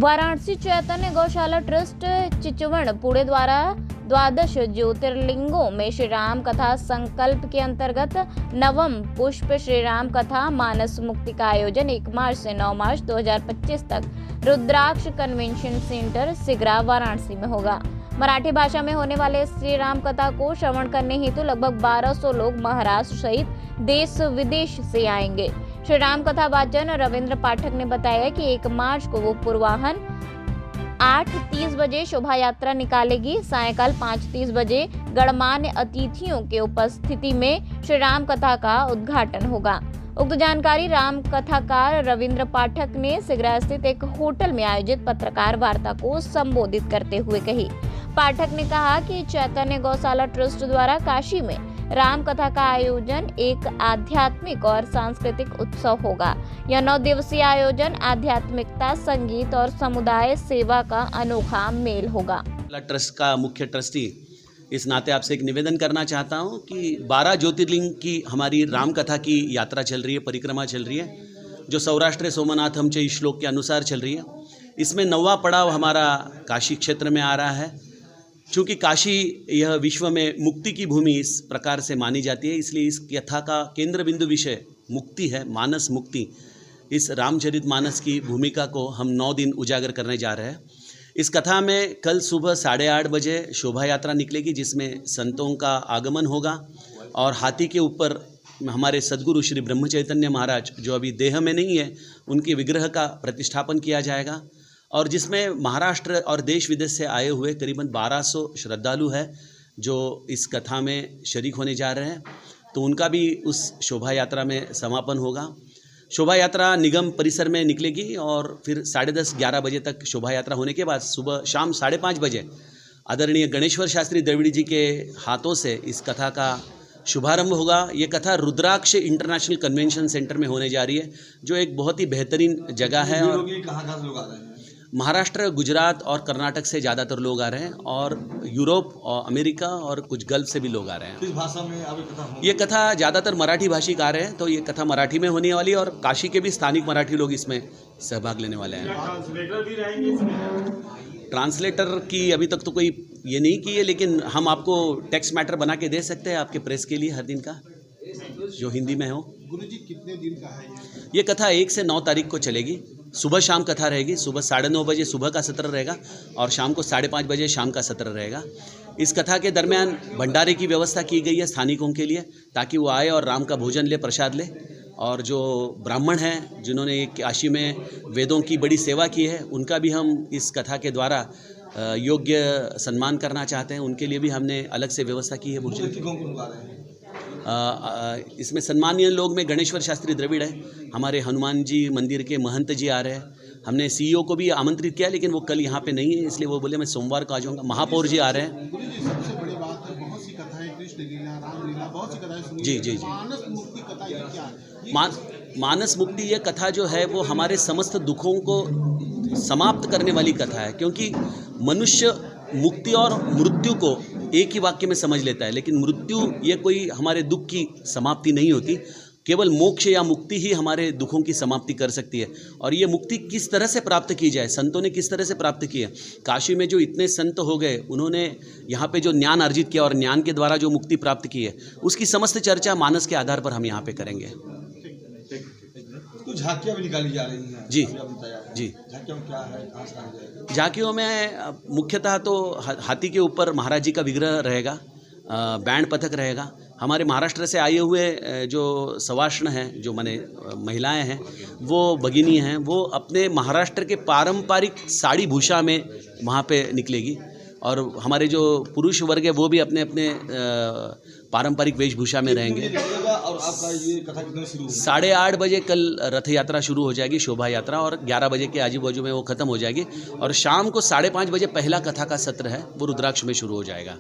वाराणसी चैतन्य गौशाला ट्रस्ट चिचवण पुणे द्वारा द्वादश ज्योतिर्लिंगों में श्री राम कथा संकल्प के अंतर्गत नवम पुष्प श्री राम कथा मानस मुक्ति का आयोजन 1 मार्च से 9 मार्च 2025 तक रुद्राक्ष कन्वेंशन सेंटर सिगरा वाराणसी में होगा। मराठी भाषा में होने वाले श्री राम कथा को श्रवण करने हेतु लगभग 1200 लोग महाराष्ट्र सहित देश विदेश से आएंगे। श्री राम कथा वाचन रविंद्र पाठक ने बताया कि 1 मार्च को वो पूर्वाह्न 8:30 बजे शोभा यात्रा निकालेगी। सायंकाल 5:30 बजे गणमान्य अतिथियों के उपस्थिति में श्री राम कथा का उद्घाटन होगा। उक्त जानकारी राम कथाकार रविंद्र पाठक ने सिगरा स्थित एक होटल में आयोजित पत्रकार वार्ता को संबोधित करते हुए कही। पाठक ने कहा कि चैतन्य गौशाला ट्रस्ट द्वारा काशी में राम कथा का आयोजन एक आध्यात्मिक और सांस्कृतिक उत्सव होगा। यह 9 दिवसीय आयोजन आध्यात्मिकता, संगीत और समुदाय सेवा का अनोखा मेल होगा। ट्रस्ट का मुख्य ट्रस्टी इस नाते आपसे एक निवेदन करना चाहता हूं कि 12 ज्योतिर्लिंग की हमारी राम कथा की यात्रा चल रही है, परिक्रमा चल रही है, जो सौराष्ट्र सोमनाथम च श्लोक के अनुसार चल रही है। इसमें 9वां पड़ाव हमारा काशी क्षेत्र में आ रहा है। चूँकि काशी यह विश्व में मुक्ति की भूमि इस प्रकार से मानी जाती है, इसलिए इस कथा का केंद्र बिंदु विषय मुक्ति है, मानस मुक्ति। इस रामचरित मानस की भूमिका को हम 9 दिन उजागर करने जा रहे हैं। इस कथा में कल सुबह 8:30 बजे शोभा यात्रा निकलेगी, जिसमें संतों का आगमन होगा और हाथी के ऊपर हमारे सद्गुरु श्री ब्रह्म चैतन्य महाराज, जो अभी देह में नहीं है, उनके विग्रह का प्रतिष्ठापन किया जाएगा और जिसमें महाराष्ट्र और देश विदेश से आए हुए करीबन 1200 श्रद्धालु हैं जो इस कथा में शरीक होने जा रहे हैं। तो उनका भी उस शोभा यात्रा में समापन होगा। शोभा यात्रा निगम परिसर में निकलेगी और फिर 10:30-11 बजे तक शोभा यात्रा होने के बाद सुबह शाम 5:30 बजे आदरणीय गणेश्वर शास्त्री द्रविड़ जी के हाथों से इस कथा का शुभारंभ होगा। ये कथा रुद्राक्ष इंटरनेशनल कन्वेंशन सेंटर में होने जा रही है, जो एक बहुत ही बेहतरीन जगह है। और कहाँ लोग आ रहे हैं? महाराष्ट्र, गुजरात और कर्नाटक से ज़्यादातर लोग आ रहे हैं और यूरोप और अमेरिका और कुछ गल्फ से भी लोग आ रहे हैं। किस भाषा में अब कथा होगी? ये कथा ज़्यादातर मराठी भाषिक आ रहे हैं, तो ये कथा मराठी में होने वाली है और काशी के भी स्थानिक मराठी लोग इसमें सहभाग लेने वाले हैं। ट्रांसलेटर भी रहेंगे इसमें? ट्रांसलेटर की अभी तक तो कोई ये नहीं की है, लेकिन हम आपको टेक्स्ट मैटर बना के दे सकते हैं आपके प्रेस के लिए हर दिन का, जो हिंदी में हो। गुरुजी कितने दिन का है ये कथा 1 से 9 तारीख को चलेगी। सुबह शाम कथा रहेगी। सुबह 9:30 बजे सुबह का सत्र रहेगा और शाम को 5:30 बजे शाम का सत्र रहेगा। इस कथा के दरमियान भंडारे की व्यवस्था की गई है स्थानिकों के लिए, ताकि वो आए और राम का भोजन ले, प्रसाद ले। और जो ब्राह्मण हैं जिन्होंने काशी में वेदों की बड़ी सेवा की है, उनका भी हम इस कथा के द्वारा योग्य सम्मान करना चाहते हैं। उनके लिए भी हमने अलग से व्यवस्था की है भोजन की। इसमें सम्मानीय लोग में गणेश्वर शास्त्री द्रविड़ है, हमारे हनुमान जी मंदिर के महंत जी आ रहे हैं। हमने CEO को भी आमंत्रित किया, लेकिन वो कल यहाँ पे नहीं है, इसलिए वो बोले मैं सोमवार को आ जाऊँगा। महापौर जी आ रहे हैं। सबसे बड़ी बात है, बहुत सी कथाएं, कृष्ण लीला, राम लीला, बहुत सी कथाएं सुनी। जी। मानस मुक्ति कथा ये क्या है? मानस मुक्ति ये कथा जो है वो हमारे समस्त दुखों को समाप्त करने वाली कथा है, क्योंकि मनुष्य मुक्ति और मृत्यु को एक ही वाक्य में समझ लेता है, लेकिन मृत्यु ये कोई हमारे दुख की समाप्ति नहीं होती। केवल मोक्ष या मुक्ति ही हमारे दुखों की समाप्ति कर सकती है। और ये मुक्ति किस तरह से प्राप्त की जाए, संतों ने किस तरह से प्राप्त की है। काशी में जो इतने संत हो गए, उन्होंने यहाँ पे जो ज्ञान अर्जित किया और ज्ञान के द्वारा जो मुक्ति प्राप्त की है, उसकी समस्त चर्चा मानस के आधार पर हम यहाँ पे करेंगे। तो झांकियाँ भी निकाली जा रही हैं? जी। झांकियों में क्या है, कहाँ से आने जाएगा? झांकियों में मुख्यतः तो हाथी के ऊपर महाराज जी का विग्रह रहेगा, बैंड पथक रहेगा। हमारे महाराष्ट्र से आए हुए जो सवाष्ण हैं, जो माने महिलाएं हैं, वो भगिनी हैं, वो अपने महाराष्ट्र के पारंपरिक साड़ी भूषा में वहाँ पे निकलेगी। और हमारे जो पुरुष वर्ग है वो भी अपने अपने पारंपरिक वेशभूषा में रहेंगे। और आपका ये कथा कितने शुरू होगी? 8:30 बजे कल रथ यात्रा शुरू हो जाएगी, शोभा यात्रा, और 11 बजे के आजू बाजू में वो खत्म हो जाएगी। और शाम को 5:30 बजे पहला कथा का सत्र है, वो रुद्राक्ष में शुरू हो जाएगा।